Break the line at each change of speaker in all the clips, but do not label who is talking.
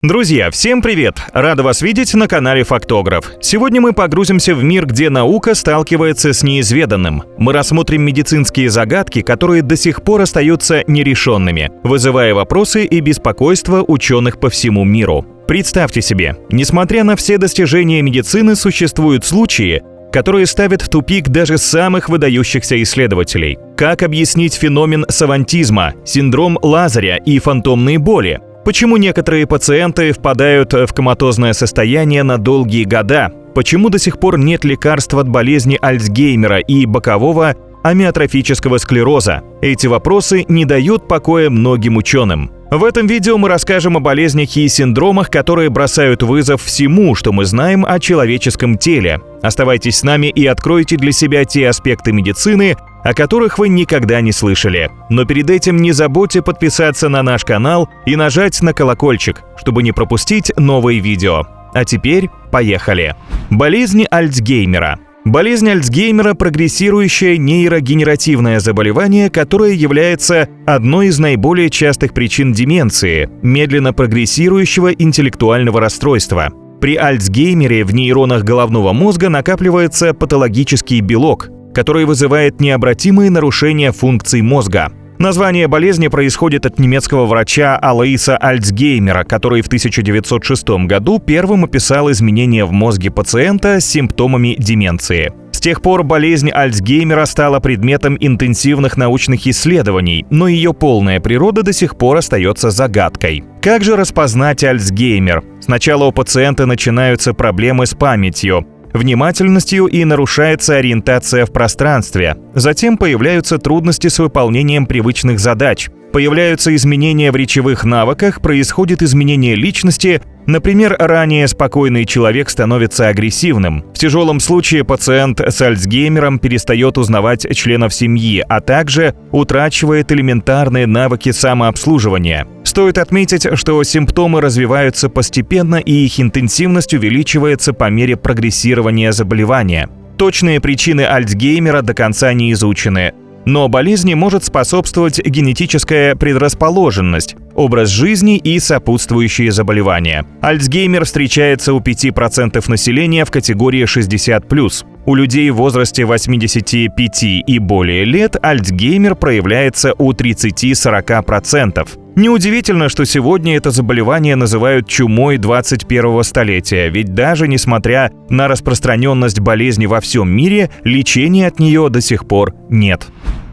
Друзья, всем привет! Рада вас видеть на канале Фактограф. Сегодня мы погрузимся в мир, где наука сталкивается с неизведанным. Мы рассмотрим медицинские загадки, которые до сих пор остаются нерешенными, вызывая вопросы и беспокойство ученых по всему миру. Представьте себе, несмотря на все достижения медицины, существуют случаи, которые ставят в тупик даже самых выдающихся исследователей. Как объяснить феномен савантизма, синдром Лазаря и фантомные боли? Почему некоторые пациенты впадают в коматозное состояние на долгие года? Почему до сих пор нет лекарств от болезни Альцгеймера и бокового амиотрофического склероза? Эти вопросы не дают покоя многим ученым. В этом видео мы расскажем о болезнях и синдромах, которые бросают вызов всему, что мы знаем о человеческом теле. Оставайтесь с нами и откройте для себя те аспекты медицины, о которых вы никогда не слышали. Но перед этим не забудьте подписаться на наш канал и нажать на колокольчик, чтобы не пропустить новые видео. А теперь поехали! Болезнь Альцгеймера. Болезнь Альцгеймера – прогрессирующее нейрогенеративное заболевание, которое является одной из наиболее частых причин деменции, медленно прогрессирующего интеллектуального расстройства. При Альцгеймере в нейронах головного мозга накапливается патологический белок, который вызывает необратимые нарушения функций мозга. Название болезни происходит от немецкого врача Алоиса Альцгеймера, который в 1906 году первым описал изменения в мозге пациента с симптомами деменции. С тех пор болезнь Альцгеймера стала предметом интенсивных научных исследований, но ее полная природа до сих пор остается загадкой. Как же распознать Альцгеймер? Сначала у пациента начинаются проблемы с памятью, внимательностью и нарушается ориентация в пространстве. Затем появляются трудности с выполнением привычных задач. Появляются изменения в речевых навыках, происходит изменение личности. Например, ранее спокойный человек становится агрессивным. В тяжелом случае пациент с Альцгеймером перестает узнавать членов семьи, а также утрачивает элементарные навыки самообслуживания. Стоит отметить, что симптомы развиваются постепенно и их интенсивность увеличивается по мере прогрессирования заболевания. Точные причины Альцгеймера до конца не изучены. Но болезни может способствовать генетическая предрасположенность, образ жизни и сопутствующие заболевания. Альцгеймер встречается у 5% населения в категории 60+. У людей в возрасте 85 и более лет Альцгеймер проявляется у 30-40%. Неудивительно, что сегодня это заболевание называют чумой 21-го столетия, ведь даже несмотря на распространенность болезни во всем мире, лечения от нее до сих пор нет.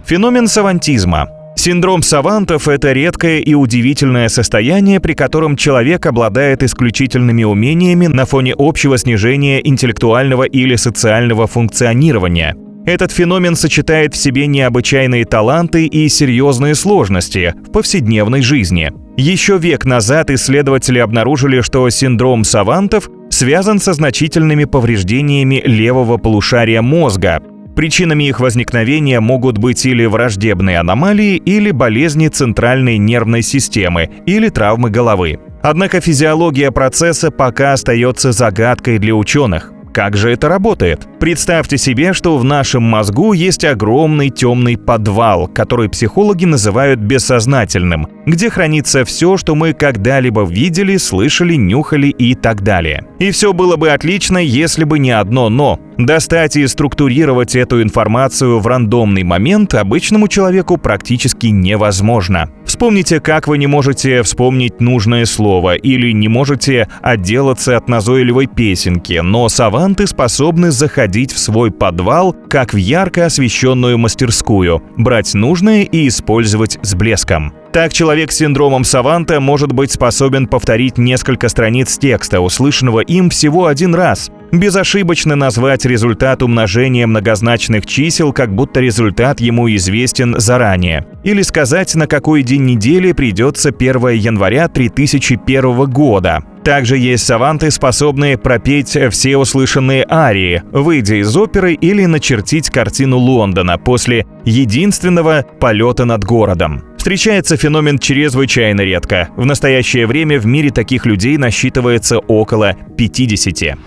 Феномен савантизма. Синдром савантов – это редкое и удивительное состояние, при котором человек обладает исключительными умениями на фоне общего снижения интеллектуального или социального функционирования. Этот феномен сочетает в себе необычайные таланты и серьезные сложности в повседневной жизни. Еще век назад исследователи обнаружили, что синдром савантов связан со значительными повреждениями левого полушария мозга. Причинами их возникновения могут быть или враждебные аномалии, или болезни центральной нервной системы, или травмы головы. Однако физиология процесса пока остается загадкой для ученых. Как же это работает? Представьте себе, что в нашем мозгу есть огромный темный подвал, который психологи называют бессознательным, где хранится все, что мы когда-либо видели, слышали, нюхали и так далее. И все было бы отлично, если бы не одно «но». Достать и структурировать эту информацию в рандомный момент обычному человеку практически невозможно. Вспомните, как вы не можете вспомнить нужное слово или не можете отделаться от назойливой песенки, но саванты способны заходить в свой подвал, как в ярко освещенную мастерскую, брать нужное и использовать с блеском. Так, человек с синдромом саванта может быть способен повторить несколько страниц текста, услышанного им всего один раз, безошибочно назвать результат умножения многозначных чисел, как будто результат ему известен заранее, или сказать, на какой день недели придется 1 января 3001 года. Также есть саванты, способные пропеть все услышанные арии, выйдя из оперы или начертить картину Лондона после единственного полета над городом. Встречается феномен чрезвычайно редко. В настоящее время в мире таких людей насчитывается около 50.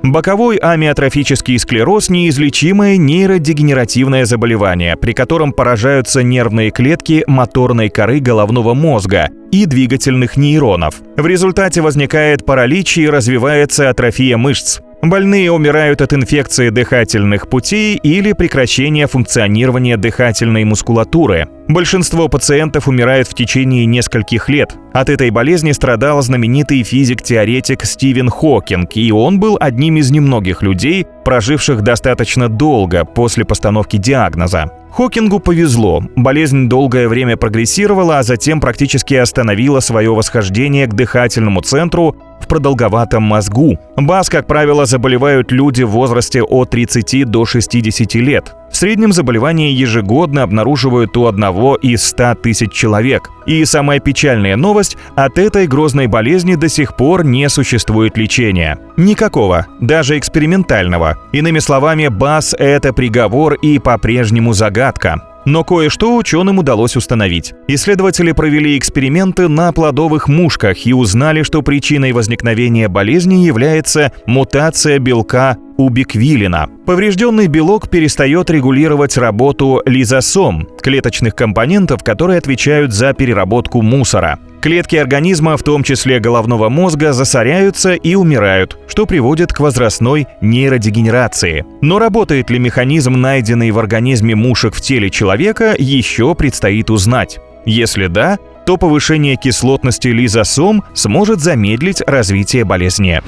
Боковой амиотрофический склероз – неизлечимое нейродегенеративное заболевание, при котором поражаются нервные клетки моторной коры головного мозга и двигательных нейронов. В результате возникает паралич и развивается атрофия мышц. Больные умирают от инфекции дыхательных путей или прекращения функционирования дыхательной мускулатуры. Большинство пациентов умирает в течение нескольких лет. От этой болезни страдал знаменитый физик-теоретик Стивен Хокинг, и он был одним из немногих людей, проживших достаточно долго после постановки диагноза. Хокингу повезло. Болезнь долгое время прогрессировала, а затем практически остановила свое восхождение к дыхательному центру в продолговатом мозгу. БАС, как правило, заболевают люди в возрасте от 30 до 60 лет. В среднем заболевание ежегодно обнаруживают у 1 из 100 тысяч человек. И самая печальная новость – от этой грозной болезни до сих пор не существует лечения. Никакого, даже экспериментального. Иными словами, БАС – это приговор и по-прежнему загадка. Но кое-что ученым удалось установить. Исследователи провели эксперименты на плодовых мушках и узнали, что причиной возникновения болезни является мутация белка убиквилина. Поврежденный белок перестает регулировать работу лизосом – клеточных компонентов, которые отвечают за переработку мусора. Клетки организма, в том числе головного мозга, засоряются и умирают, что приводит к возрастной нейродегенерации. Но работает ли механизм, найденный в организме мушек в теле человека, еще предстоит узнать. Если да, то повышение кислотности лизосом сможет замедлить развитие болезни.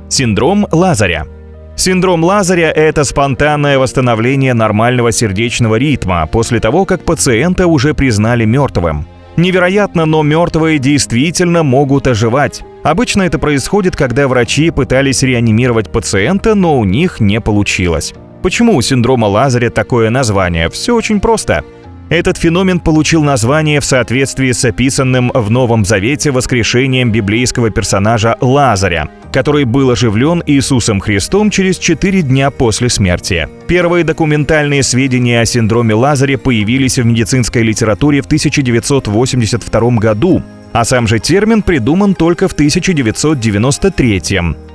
Синдром Лазаря. Синдром Лазаря – это спонтанное восстановление нормального сердечного ритма после того, как пациента уже признали мертвым. Невероятно, но мертвые действительно могут оживать. Обычно это происходит, когда врачи пытались реанимировать пациента, но у них не получилось. Почему у синдрома Лазаря такое название? Все очень просто. Этот феномен получил название в соответствии с описанным в Новом Завете воскрешением библейского персонажа Лазаря, который был оживлен Иисусом Христом через 4 дня после смерти. Первые документальные сведения о синдроме Лазаря появились в медицинской литературе в 1982 году, а сам же термин придуман только в 1993.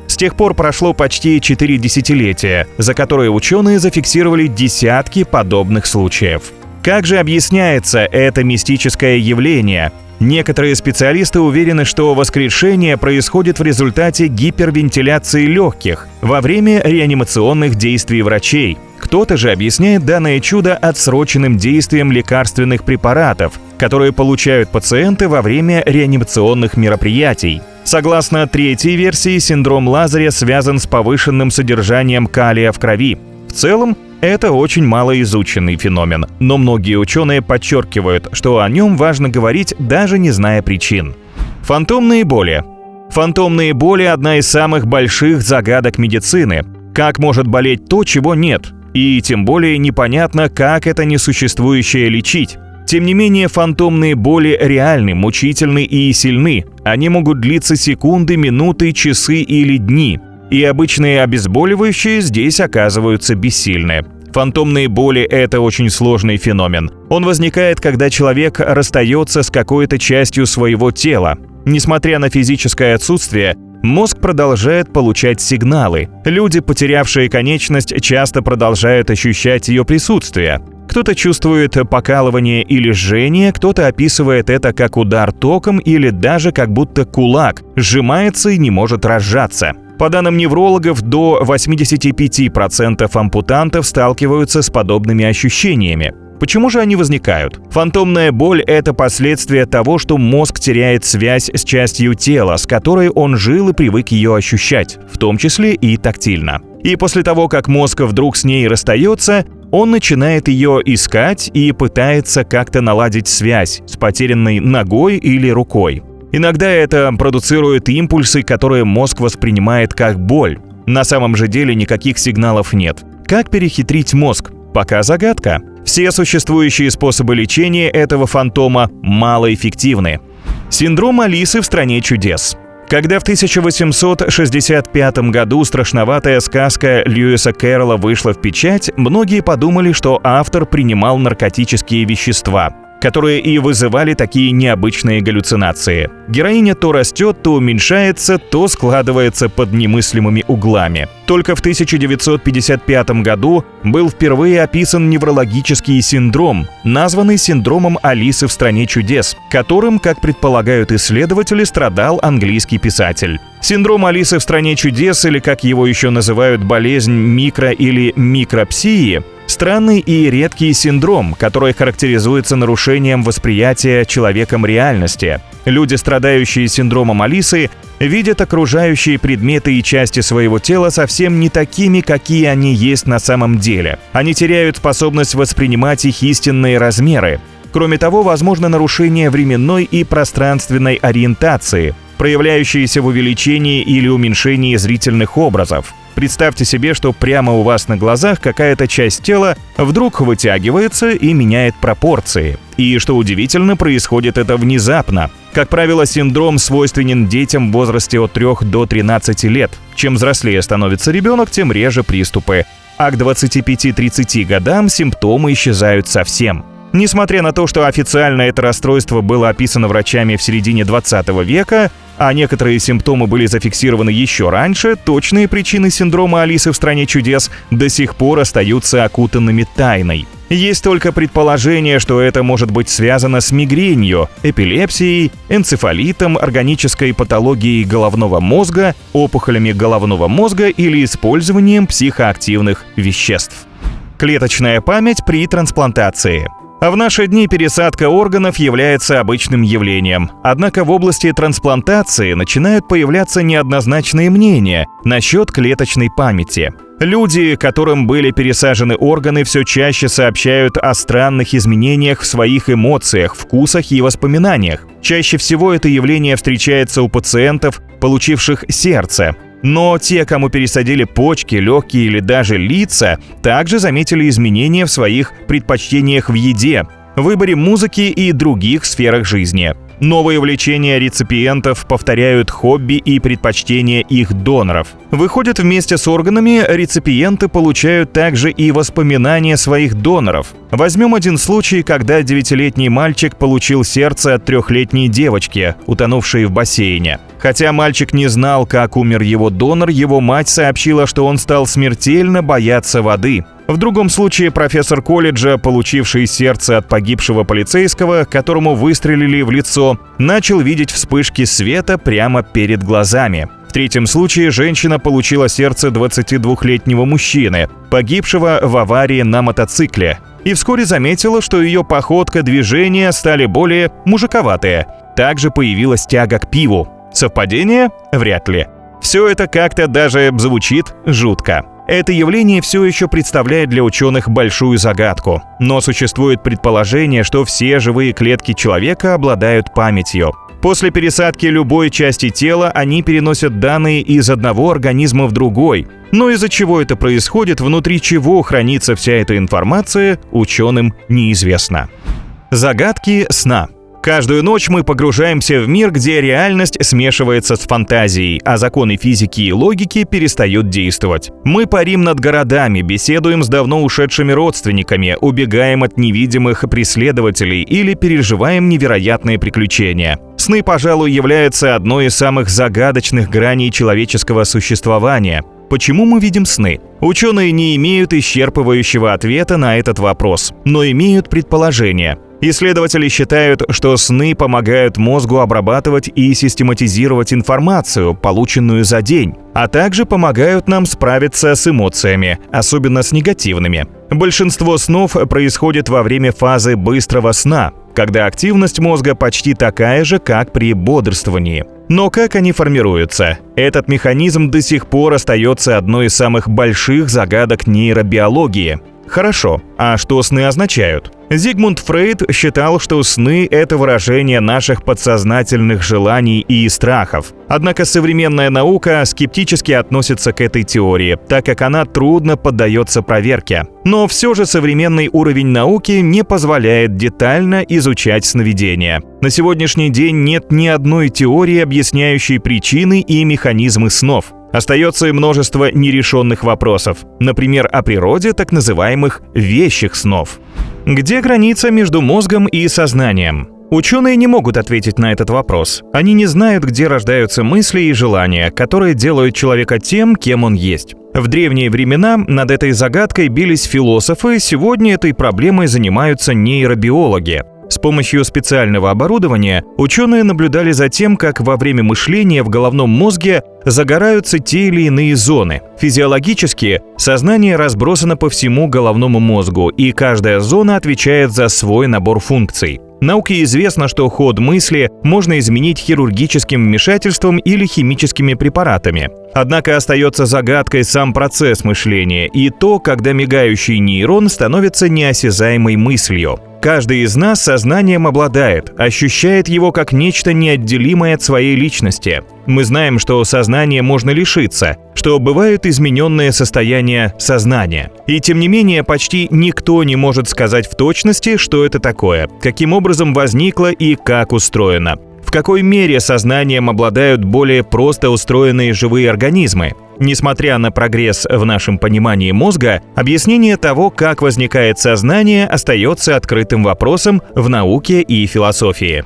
С тех пор прошло почти 4 десятилетия, за которые ученые зафиксировали десятки подобных случаев. Как же объясняется это мистическое явление? Некоторые специалисты уверены, что воскрешение происходит в результате гипервентиляции легких во время реанимационных действий врачей. Кто-то же объясняет данное чудо отсроченным действием лекарственных препаратов, которые получают пациенты во время реанимационных мероприятий. Согласно третьей версии, синдром Лазаря связан с повышенным содержанием калия в крови. В целом, это очень малоизученный феномен, но многие ученые подчеркивают, что о нем важно говорить, даже не зная причин. Фантомные боли. Фантомные боли – одна из самых больших загадок медицины. Как может болеть то, чего нет? И тем более непонятно, как это несуществующее лечить. Тем не менее, фантомные боли реальны, мучительны и сильны. Они могут длиться секунды, минуты, часы или дни. И обычные обезболивающие здесь оказываются бессильны. Фантомные боли – это очень сложный феномен. Он возникает, когда человек расстается с какой-то частью своего тела. Несмотря на физическое отсутствие, мозг продолжает получать сигналы. Люди, потерявшие конечность, часто продолжают ощущать ее присутствие. Кто-то чувствует покалывание или жжение, кто-то описывает это как удар током или даже как будто кулак сжимается и не может разжаться. По данным неврологов, до 85% ампутантов сталкиваются с подобными ощущениями. Почему же они возникают? Фантомная боль – это последствие того, что мозг теряет связь с частью тела, с которой он жил и привык ее ощущать, в том числе и тактильно. И после того, как мозг вдруг с ней расстается, он начинает ее искать и пытается как-то наладить связь с потерянной ногой или рукой. Иногда это продуцирует импульсы, которые мозг воспринимает как боль. На самом же деле никаких сигналов нет. Как перехитрить мозг? Пока загадка. Все существующие способы лечения этого фантома малоэффективны. Синдром Алисы в стране чудес. Когда в 1865 году страшноватая сказка Льюиса Кэрролла вышла в печать, многие подумали, что автор принимал наркотические вещества. которые и вызывали такие необычные галлюцинации. Героиня то растет, то уменьшается, то складывается под немыслимыми углами. Только в 1955 году был впервые описан неврологический синдром, названный синдромом Алисы в стране чудес, которым, как предполагают исследователи, страдал английский писатель. Синдром Алисы в стране чудес, или как его еще называют, болезнь микро- или микропсии, странный и редкий синдром, который характеризуется нарушением восприятия человеком реальности. Люди, страдающие синдромом Алисы, видят окружающие предметы и части своего тела совсем не такими, какие они есть на самом деле. Они теряют способность воспринимать их истинные размеры. Кроме того, возможно нарушение временной и пространственной ориентации, проявляющиеся в увеличении или уменьшении зрительных образов. Представьте себе, что прямо у вас на глазах какая-то часть тела вдруг вытягивается и меняет пропорции. И, что удивительно, происходит это внезапно. Как правило, синдром свойственен детям в возрасте от 3 до 13 лет. Чем взрослее становится ребенок, тем реже приступы. А к 25-30 годам симптомы исчезают совсем. Несмотря на то, что официально это расстройство было описано врачами в середине 20 века, а некоторые симптомы были зафиксированы еще раньше, точные причины синдрома Алисы в стране чудес до сих пор остаются окутанными тайной. Есть только предположение, что это может быть связано с мигренью, эпилепсией, энцефалитом, органической патологией головного мозга, опухолями головного мозга или использованием психоактивных веществ. Клеточная память при трансплантации. А в наши дни пересадка органов является обычным явлением. Однако в области трансплантации начинают появляться неоднозначные мнения насчет клеточной памяти. Люди, которым были пересажены органы, все чаще сообщают о странных изменениях в своих эмоциях, вкусах и воспоминаниях. Чаще всего это явление встречается у пациентов, получивших сердце. Но те, кому пересадили почки, легкие или даже лица, также заметили изменения в своих предпочтениях в еде, выборе музыки и других сферах жизни. Новые увлечения реципиентов повторяют хобби и предпочтения их доноров. Выходит, вместе с органами реципиенты получают также и воспоминания своих доноров. Возьмем один случай, когда 9-летний мальчик получил сердце от 3-летней девочки, утонувшей в бассейне. Хотя мальчик не знал, как умер его донор, его мать сообщила, что он стал смертельно бояться воды. В другом случае профессор колледжа, получивший сердце от погибшего полицейского, которому выстрелили в лицо, начал видеть вспышки света прямо перед глазами. В третьем случае женщина получила сердце 22-летнего мужчины, погибшего в аварии на мотоцикле, и вскоре заметила, что ее походка, движения стали более мужиковатые. Также появилась тяга к пиву. Совпадение? Вряд ли. Все это как-то даже звучит жутко. Это явление все еще представляет для ученых большую загадку, но существует предположение, что все живые клетки человека обладают памятью. После пересадки любой части тела они переносят данные из одного организма в другой. Но из-за чего это происходит, внутри чего хранится вся эта информация, ученым неизвестно. Загадки сна. Каждую ночь мы погружаемся в мир, где реальность смешивается с фантазией, а законы физики и логики перестают действовать. Мы парим над городами, беседуем с давно ушедшими родственниками, убегаем от невидимых преследователей или переживаем невероятные приключения. Сны, пожалуй, являются одной из самых загадочных граней человеческого существования. Почему мы видим сны? Ученые не имеют исчерпывающего ответа на этот вопрос, но имеют предположение. Исследователи считают, что сны помогают мозгу обрабатывать и систематизировать информацию, полученную за день, а также помогают нам справиться с эмоциями, особенно с негативными. Большинство снов происходит во время фазы быстрого сна, когда активность мозга почти такая же, как при бодрствовании. Но как они формируются? Этот механизм до сих пор остается одной из самых больших загадок нейробиологии. Хорошо, а что сны означают? Зигмунд Фрейд считал, что сны – это выражение наших подсознательных желаний и страхов. Однако современная наука скептически относится к этой теории, так как она трудно поддается проверке. Но все же современный уровень науки не позволяет детально изучать сновидения. На сегодняшний день нет ни одной теории, объясняющей причины и механизмы снов. Остается и множество нерешенных вопросов, например, о природе так называемых вещих снов. Где граница между мозгом и сознанием? Ученые не могут ответить на этот вопрос. Они не знают, где рождаются мысли и желания, которые делают человека тем, кем он есть. В древние времена над этой загадкой бились философы, сегодня этой проблемой занимаются нейробиологи. С помощью специального оборудования ученые наблюдали за тем, как во время мышления в головном мозге загораются те или иные зоны. Физиологически сознание разбросано по всему головному мозгу, и каждая зона отвечает за свой набор функций. Науке известно, что ход мысли можно изменить хирургическим вмешательством или химическими препаратами. Однако остается загадкой сам процесс мышления и то, когда мигающий нейрон становится неосязаемой мыслью. Каждый из нас сознанием обладает, ощущает его как нечто неотделимое от своей личности. Мы знаем, что сознание можно лишиться, что бывают измененные состояния сознания. И тем не менее, почти никто не может сказать в точности, что это такое, каким образом возникло и как устроено. В какой мере сознанием обладают более просто устроенные живые организмы? Несмотря на прогресс в нашем понимании мозга, объяснение того, как возникает сознание, остается открытым вопросом в науке и философии.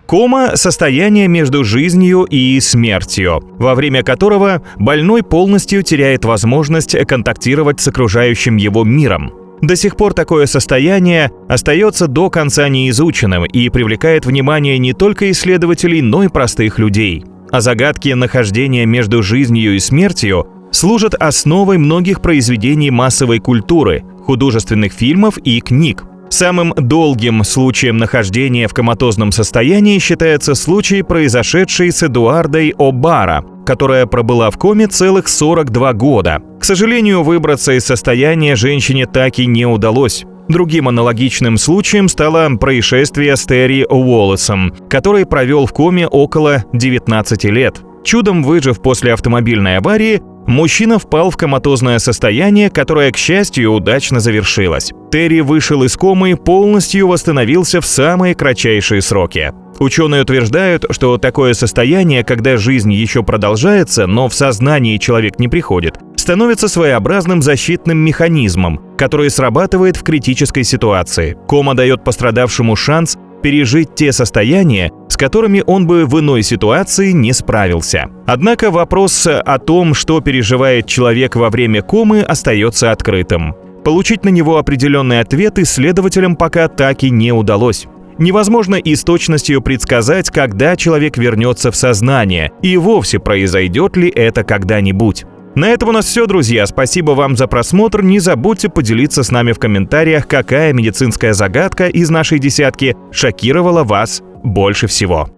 Кома – состояние между жизнью и смертью, во время которого больной полностью теряет возможность контактировать с окружающим его миром. До сих пор такое состояние остается до конца неизученным и привлекает внимание не только исследователей, но и простых людей. А загадки нахождения между жизнью и смертью служат основой многих произведений массовой культуры, художественных фильмов и книг. Самым долгим случаем нахождения в коматозном состоянии считается случай, произошедший с Эдуардой О'Бара, которая пробыла в коме целых 42 года. К сожалению, выбраться из состояния женщине так и не удалось. Другим аналогичным случаем стало происшествие с Терри Уоллесом, который провел в коме около 19 лет. Чудом выжив после автомобильной аварии, мужчина впал в коматозное состояние, которое, к счастью, удачно завершилось. Терри вышел из комы и полностью восстановился в самые кратчайшие сроки. Ученые утверждают, что такое состояние, когда жизнь еще продолжается, но в сознании человек не приходит, становится своеобразным защитным механизмом, который срабатывает в критической ситуации. Кома дает пострадавшему шанс пережить те состояния, с которыми он бы в иной ситуации не справился. Однако вопрос о том, что переживает человек во время комы, остается открытым. Получить на него определенный ответ исследователям пока так и не удалось. Невозможно и с точностью предсказать, когда человек вернется в сознание, и вовсе произойдет ли это когда-нибудь. На этом у нас все, друзья. Спасибо вам за просмотр. Не забудьте поделиться с нами в комментариях, какая медицинская загадка из нашей десятки шокировала вас больше всего.